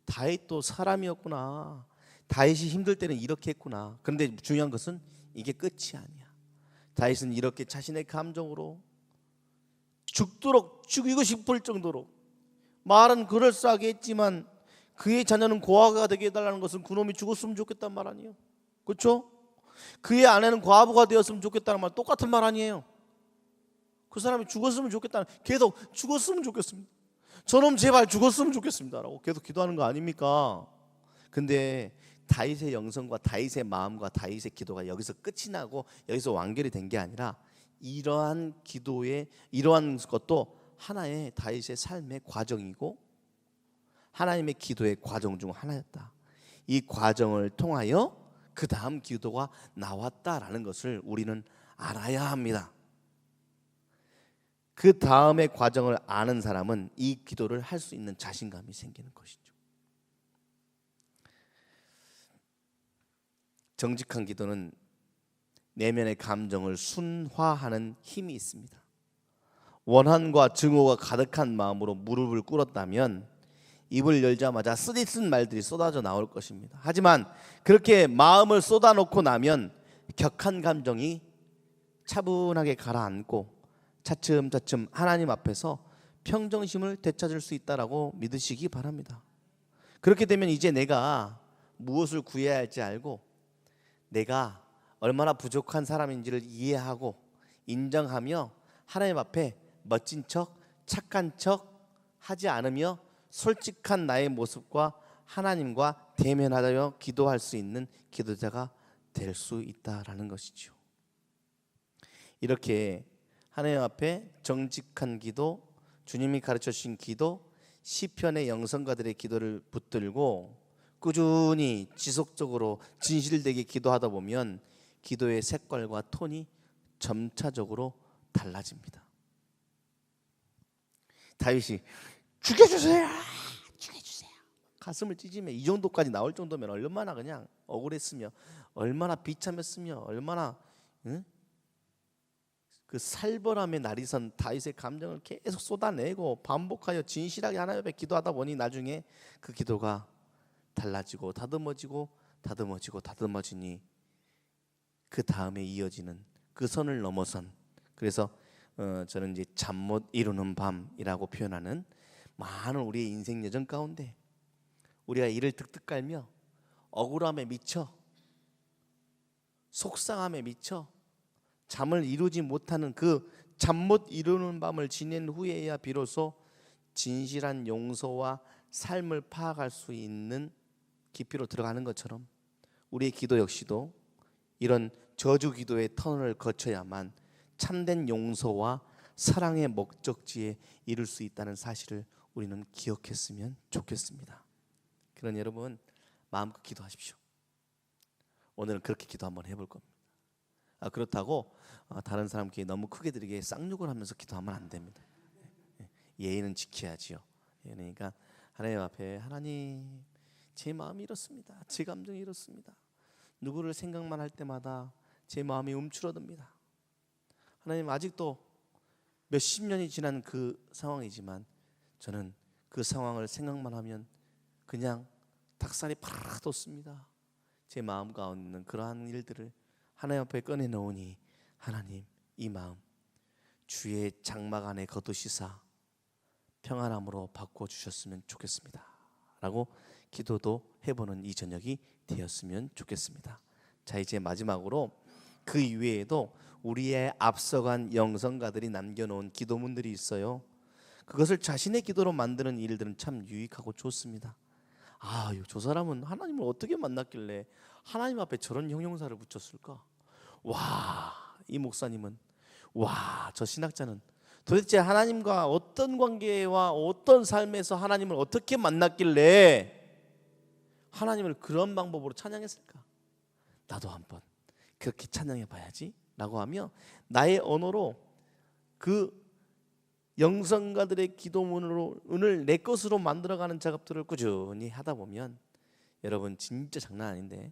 다윗도 사람이었구나. 다윗이 힘들 때는 이렇게 했구나. 그런데 중요한 것은 이게 끝이 아니야. 다윗은 이렇게 자신의 감정으로 죽도록 죽이고 싶을 정도로 말은 그럴싸하게 했지만 그의 자녀는 고아가 되게 해달라는 것은 그놈이 죽었으면 좋겠다는 말 아니에요. 그렇죠? 그의 아내는 과부가 되었으면 좋겠다는 말 똑같은 말 아니에요. 그 사람이 죽었으면 좋겠다는, 계속 죽었으면 좋겠습니다. 저놈 제발 죽었으면 좋겠습니다 라고 계속 기도하는 거 아닙니까? 근데 다윗의 영성과 다윗의 마음과 다윗의 기도가 여기서 끝이 나고 여기서 완결이 된 게 아니라 이러한 기도의 이러한 것도 하나의 다윗의 삶의 과정이고 하나님의 기도의 과정 중 하나였다. 이 과정을 통하여 그 다음 기도가 나왔다라는 것을 우리는 알아야 합니다. 그 다음의 과정을 아는 사람은 이 기도를 할 수 있는 자신감이 생기는 것이죠. 정직한 기도는 내면의 감정을 순화하는 힘이 있습니다. 원한과 증오가 가득한 마음으로 무릎을 꿇었다면 입을 열자마자 쓰디쓴 말들이 쏟아져 나올 것입니다. 하지만 그렇게 마음을 쏟아놓고 나면 격한 감정이 차분하게 가라앉고 차츰차츰 하나님 앞에서 평정심을 되찾을 수 있다라고 믿으시기 바랍니다. 그렇게 되면 이제 내가 무엇을 구해야 할지 알고 내가 얼마나 부족한 사람인지를 이해하고 인정하며 하나님 앞에 멋진 척, 착한 척 하지 않으며 솔직한 나의 모습과 하나님과 대면하여 기도할 수 있는 기도자가 될 수 있다라는 것이죠. 이렇게 하나님 앞에 정직한 기도, 주님이 가르쳐 주신 기도, 시편의 영성가들의 기도를 붙들고 꾸준히 지속적으로 진실되게 기도하다 보면 기도의 색깔과 톤이 점차적으로 달라집니다. 다윗이 죽여주세요, 죽여주세요, 가슴을 찢으며 이 정도까지 나올 정도면 얼마나 그냥 억울했으며 얼마나 비참했으며 얼마나 그 살벌함의 날이 선 다윗의 감정을 계속 쏟아내고 반복하여 진실하게 하나님 앞에 기도하다 보니 나중에 그 기도가 달라지고 다듬어지니 그 다음에 이어지는 그 선을 넘어선, 그래서 저는 이제 잠 못 이루는 밤이라고 표현하는 많은 우리의 인생 여정 가운데 우리가 이를 득득 깔며 억울함에 미쳐 속상함에 미쳐 잠을 이루지 못하는 그 잠 못 이루는 밤을 지낸 후에야 비로소 진실한 용서와 삶을 파악할 수 있는 깊이로 들어가는 것처럼 우리의 기도 역시도 이런 저주 기도의 터널을 거쳐야만 참된 용서와 사랑의 목적지에 이룰 수 있다는 사실을 우리는 기억했으면 좋겠습니다. 그러니 여러분 마음껏 기도하십시오. 오늘은 그렇게 기도 한번 해볼 겁니다. 그렇다고 다른 사람께 너무 크게 드리게 쌍욕을 하면서 기도하면 안 됩니다. 예의는 지켜야지요. 그러니까 하나님 앞에, 하나님 제 마음이 이렇습니다. 제 감정이 이렇습니다. 누구를 생각만 할 때마다 제 마음이 움츠러듭니다. 하나님 아직도 몇십 년이 지난 그 상황이지만 저는 그 상황을 생각만 하면 그냥 닭살이 파르르 돋습니다. 제 마음 가운데 있는 그러한 일들을 하나님 앞에 꺼내놓으니 하나님 이 마음 주의 장막 안에 거두시사 평안함으로 바꿔주셨으면 좋겠습니다 라고 기도도 해보는 이 저녁이 되었으면 좋겠습니다. 자, 이제 마지막으로 그 이외에도 우리의 앞서간 영성가들이 남겨놓은 기도문들이 있어요. 그것을 자신의 기도로 만드는 일들은 참 유익하고 좋습니다. 저 사람은 하나님을 어떻게 만났길래 하나님 앞에 저런 형용사를 붙였을까? 이 목사님은, 저 신학자는 도대체 하나님과 어떤 관계와 어떤 삶에서 하나님을 어떻게 만났길래 하나님을 그런 방법으로 찬양했을까? 나도 한번 그렇게 찬양해 봐야지 라고 하며 나의 언어로 그 영성가들의 기도문을 내 것으로 만들어가는 작업들을 꾸준히 하다 보면 여러분 진짜 장난 아닌데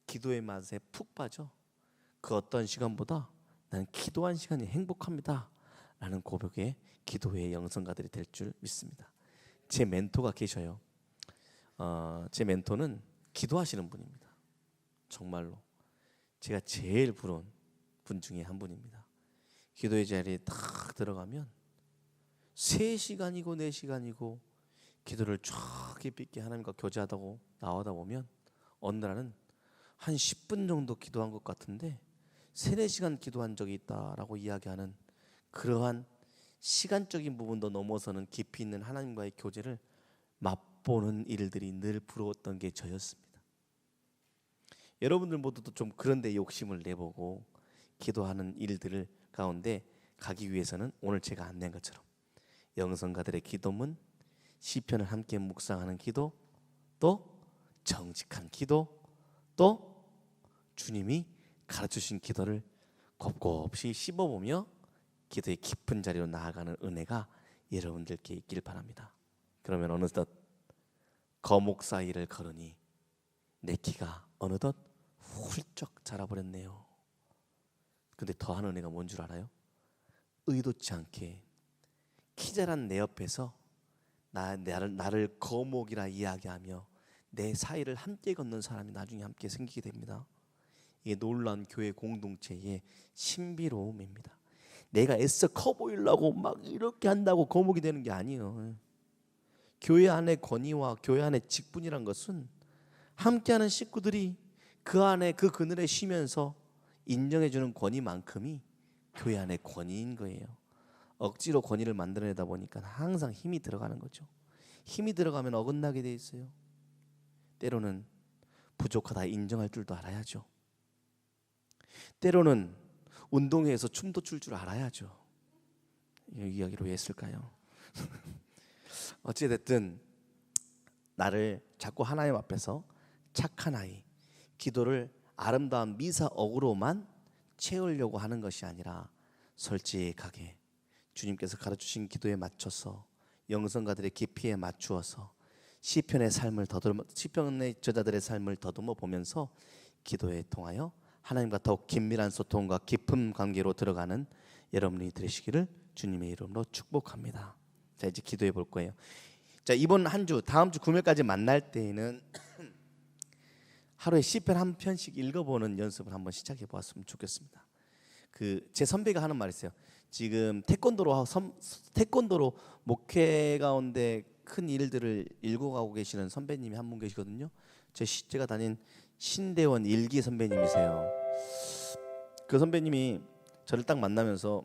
기도의 맛에 푹 빠져 그 어떤 시간보다 나는 기도한 시간이 행복합니다 라는 고백의 기도의 영성가들이 될 줄 믿습니다. 제 멘토가 계셔요. 제 멘토는 기도하시는 분입니다. 정말로 제가 제일 부러운 분 중에 한 분입니다. 기도의 자리에 딱 들어가면 3시간이고 4시간이고 기도를 쫙 깊이 있게 하나님과 교제하다고 나오다 보면 어느 날은 한 10분 정도 기도한 것 같은데 3-4시간 기도한 적이 있다라고 이야기하는 그러한 시간적인 부분도 넘어서는 깊이 있는 하나님과의 교제를 맛보는 일들이 늘 부러웠던 게 저였습니다. 여러분들 모두도 좀 그런 데 욕심을 내보고 기도하는 일들을 가운데 가기 위해서는 오늘 제가 안낸 것처럼 영성가들의 기도문, 시편을 함께 묵상하는 기도, 또 정직한 기도, 또 주님이 가르쳐주신 기도를 곱곱이 씹어보며 기도의 깊은 자리로 나아가는 은혜가 여러분들께 있길 바랍니다. 그러면 어느덧 거목 사이를 걸으니 내 키가 어느덧 훌쩍 자라버렸네요. 근데 더한 은혜가 뭔 줄 알아요? 의도치 않게 키 자란 내 옆에서 나를 거목이라 이야기하며 내 사이를 함께 걷는 사람이 나중에 함께 생기게 됩니다. 이게 놀라운 교회 공동체의 신비로움입니다. 내가 애써 커 보이려고 막 이렇게 한다고 거목이 되는 게 아니에요. 교회 안의 권위와 교회 안의 직분이란 것은 함께하는 식구들이 그 안에 그 그늘에 쉬면서 인정해주는 권위만큼이 교회 안의 권위인 거예요. 억지로 권위를 만들어내다 보니까 항상 힘이 들어가는 거죠. 힘이 들어가면 어긋나게 돼 있어요. 때로는 부족하다 인정할 줄도 알아야죠. 때로는 운동회에서 춤도 출 줄 알아야죠. 이 이야기를 왜 했을까요? 어찌됐든 나를 자꾸 하나님 앞에서 착한 아이, 기도를 아름다운 미사억으로만 채우려고 하는 것이 아니라 솔직하게 주님께서 가르치신 기도에 맞춰서 영성가들의 깊이에 맞추어서 시편의 저자들의 삶을 더듬어 보면서 기도에 통하여 하나님과 더욱 긴밀한 소통과 깊은 관계로 들어가는 여러분이 되시기를 주님의 이름으로 축복합니다. 자, 이제 기도해 볼 거예요. 자, 이번 한 주 다음 주 금요일까지 만날 때에는 하루에 시편 한 편씩 읽어보는 연습을 한번 시작해 보았으면 좋겠습니다. 그 제 선배가 하는 말이 있어요. 지금 태권도로 목회 가운데 큰 일들을 일궈가고 계시는 선배님이 한 분 계시거든요. 제가 다닌 신대원 일기 선배님이세요. 그 선배님이 저를 딱 만나면서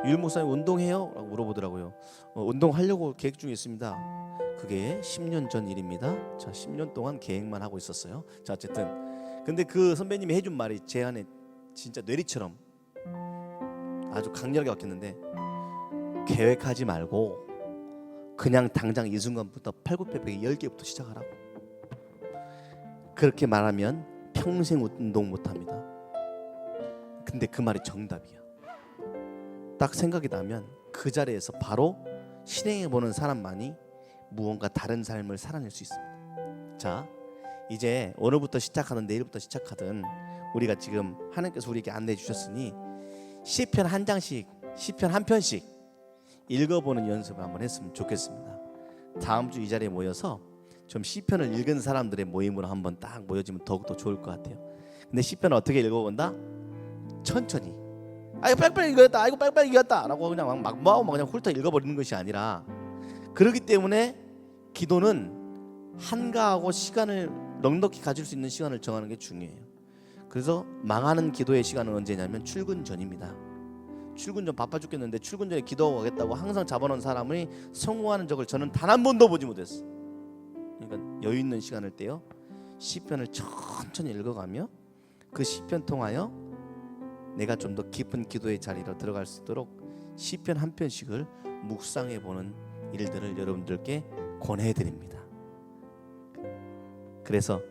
유일 목사님 운동해요? 라고 물어보더라고요. 운동하려고 계획 중에 있습니다. 그게 10년 전 일입니다. 자, 10년 동안 계획만 하고 있었어요. 자, 어쨌든 근데 그 선배님이 해준 말이 제 안에 진짜 뇌리처럼 아주 강렬하게 박혔는데, 계획하지 말고 그냥 당장 이 순간부터 팔굽혀펴기 10개부터 시작하라고. 그렇게 말하면 평생 운동 못합니다. 근데 그 말이 정답이야. 딱 생각이 나면 그 자리에서 바로 실행해보는 사람만이 무언가 다른 삶을 살아낼 수 있습니다. 자, 이제 오늘부터 시작하든 내일부터 시작하든 우리가 지금 하나님께서 우리에게 안내해 주셨으니 시편 한 장씩, 시편 한 편씩 읽어보는 연습을 한번 했으면 좋겠습니다. 다음 주 이 자리에 모여서 좀 시편을 읽은 사람들의 모임으로 한번 딱 모여지면 더욱더 좋을 것 같아요. 근데 시편을 어떻게 읽어본다? 천천히. 아이고 빨리빨리 읽었다, 아이고 빨리빨리 읽었다 라고 그냥 막 뭐하고 그냥 훑어 읽어버리는 것이 아니라, 그렇기 때문에 기도는 한가하고 시간을 넉넉히 가질 수 있는 시간을 정하는 게 중요해요. 그래서 망하는 기도의 시간은 언제냐면 출근 전입니다. 출근 전 바빠 죽겠는데 출근 전에 기도하고 가겠다고 항상 잡아놓은 사람이 성공하는 적을 저는 단 한 번도 보지 못했어요. 그러니까 여유 있는 시간을 떼어 시편을 천천히 읽어가며 그 시편 통하여 내가 좀 더 깊은 기도의 자리로 들어갈 수 있도록 시편 한 편씩을 묵상해 보는 일들을 여러분들께 권해드립니다. 그래서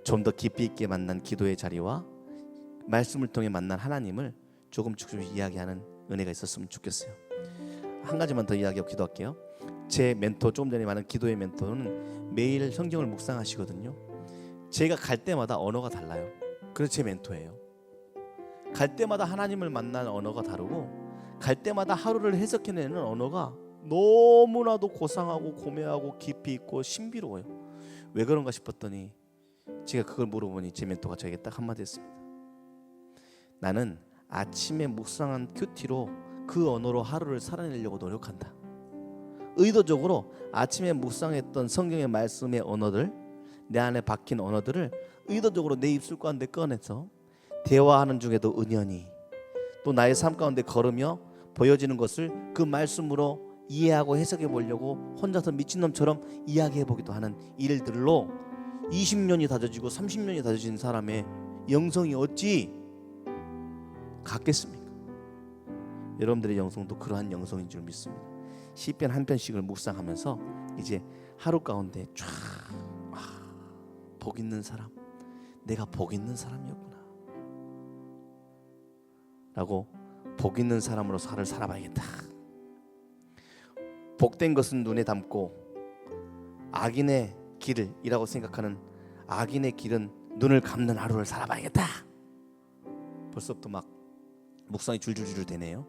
좀 더 깊이 있게 만난 기도의 자리와 말씀을 통해 만난 하나님을 조금씩 이야기하는 은혜가 있었으면 좋겠어요. 한 가지만 더 이야기하고 기도할게요. 제 멘토, 조금 전에 말한 기도의 멘토는 매일 성경을 묵상하시거든요. 제가 갈 때마다 언어가 달라요. 그래서 제 멘토예요. 갈 때마다 하나님을 만나는 언어가 다르고, 갈 때마다 하루를 해석해내는 언어가 너무나도 고상하고 고매하고 깊이 있고 신비로워요. 왜 그런가 싶었더니 제가 그걸 물어보니 제 멘토가 저에게 딱 한마디 했습니다. 나는 아침에 묵상한 큐티로 그 언어로 하루를 살아내려고 노력한다. 의도적으로 아침에 묵상했던 성경의 말씀의 언어들, 내 안에 박힌 언어들을 의도적으로 내 입술 가운데 꺼내서 대화하는 중에도 은연히 또 나의 삶 가운데 걸으며 보여지는 것을 그 말씀으로 이해하고 해석해 보려고 혼자서 미친놈처럼 이야기해 보기도 하는 일들로 20년이 다져지고 30년이 다져진 사람의 영성이 어찌 같겠습니까? 여러분들의 영성도 그러한 영성인 줄 믿습니다. 시편 한 편씩을 묵상하면서 이제 하루 가운데 쫙 복 있는 사람, 내가 복 있는 사람이었구나 라고 복 있는 사람으로 살을 살아봐야겠다. 복된 것은 눈에 담고 악인의 길이라고 생각하는 악인의 길은 눈을 감는 하루를 살아봐야겠다. 벌써부터 막 묵상이 줄줄줄 되네요.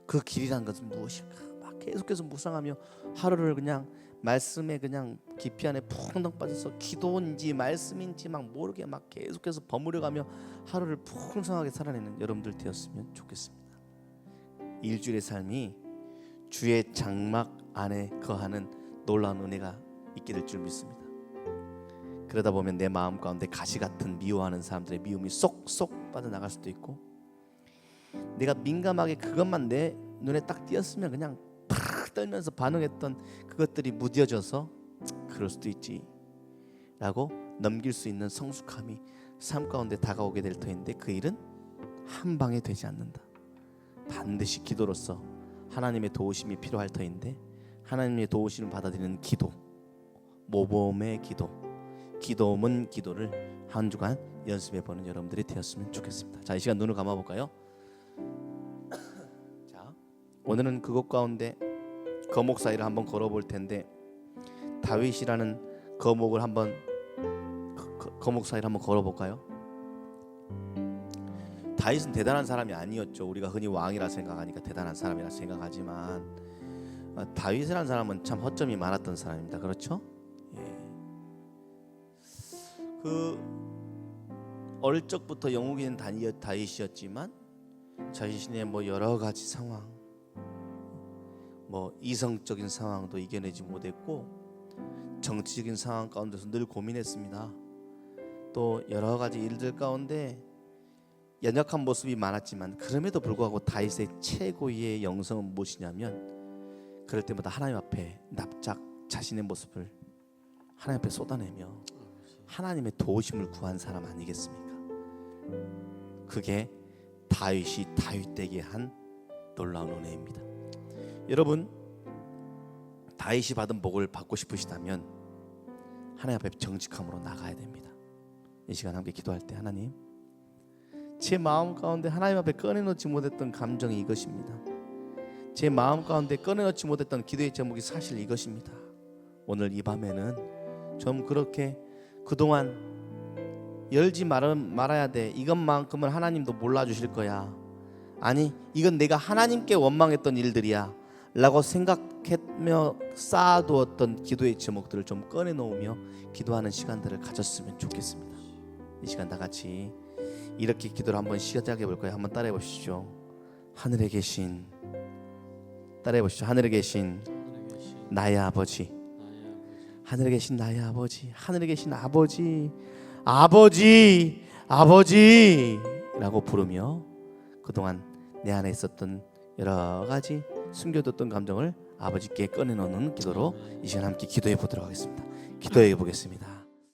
그 길이란 것은 무엇일까? 막 계속해서 묵상하며 하루를 그냥 말씀에 그냥 깊이 안에 푹 빠져서 기도인지 말씀인지 막 모르게 막 계속해서 버무려가며 하루를 풍성하게 살아내는 여러분들 되었으면 좋겠습니다. 일주일의 삶이 주의 장막 안에 거하는 놀라운 은혜가 있게 될 줄 믿습니다. 그러다 보면 내 마음 가운데 가시 같은 미워하는 사람들의 미움이 쏙쏙 빠져나갈 수도 있고, 내가 민감하게 그것만 내 눈에 딱 띄었으면 그냥 팍 떨면서 반응했던 그것들이 무뎌져서 그럴 수도 있지 라고 넘길 수 있는 성숙함이 삶 가운데 다가오게 될 터인데, 그 일은 한 방에 되지 않는다. 반드시 기도로서 하나님의 도우심이 필요할 터인데, 하나님의 도우심을 받아들이는 기도, 모범의 기도, 기도문 기도를 한 주간 연습해보는 여러분들이 되었으면 좋겠습니다. 자, 이 시간 눈을 감아볼까요? 자, 오늘은 그곳 가운데 거목 사이를 한번 걸어볼 텐데, 다윗이라는 거목을 한번 거목 사이를 한번 걸어볼까요? 다윗은 대단한 사람이 아니었죠. 우리가 흔히 왕이라 생각하니까 대단한 사람이라 생각하지만 다윗이라는 사람은 참 허점이 많았던 사람입니다. 그렇죠? 예. 그 어릴 적부터 영웅인 다윗이었지만 자신의 뭐 여러 가지 상황, 뭐 이성적인 상황도 이겨내지 못했고 정치적인 상황 가운데서 늘 고민했습니다. 또 여러 가지 일들 가운데 연약한 모습이 많았지만 그럼에도 불구하고 다윗의 최고의 영성은 무엇이냐면 그럴 때마다 하나님 앞에 납작 자신의 모습을 하나님 앞에 쏟아내며 하나님의 도우심을 구한 사람 아니겠습니까? 그게 다윗이 다윗되게 한 놀라운 은혜입니다. 여러분, 다윗이 받은 복을 받고 싶으시다면 하나님 앞에 정직함으로 나가야 됩니다. 이 시간 함께 기도할 때 하나님, 제 마음 가운데 하나님 앞에 꺼내놓지 못했던 감정이 이것입니다. 제 마음 가운데 꺼내놓지 못했던 기도의 제목이 사실 이것입니다. 오늘 이 밤에는 좀 그렇게 그동안 열지 말아야 돼, 이것만큼은 하나님도 몰라주실 거야, 아니 이건 내가 하나님께 원망했던 일들이야 라고 생각하며 쌓아두었던 기도의 제목들을 좀 꺼내놓으며 기도하는 시간들을 가졌으면 좋겠습니다. 이 시간 다 같이 이렇게 기도를 한번 시작해 볼 거예요. 한번 따라해 보시죠. 하늘에 계신, 따라해 보시죠. 하늘에 계신 나의 아버지, 하늘에 계신 나의 아버지, 하늘에 계신 아버지, 아버지, 아버지라고 부르며 그동안 내 안에 있었던 여러 가지 숨겨뒀던 감정을 아버지께 꺼내놓는 기도로 이 시간 함께 기도해 보도록 하겠습니다. 기도해 보겠습니다.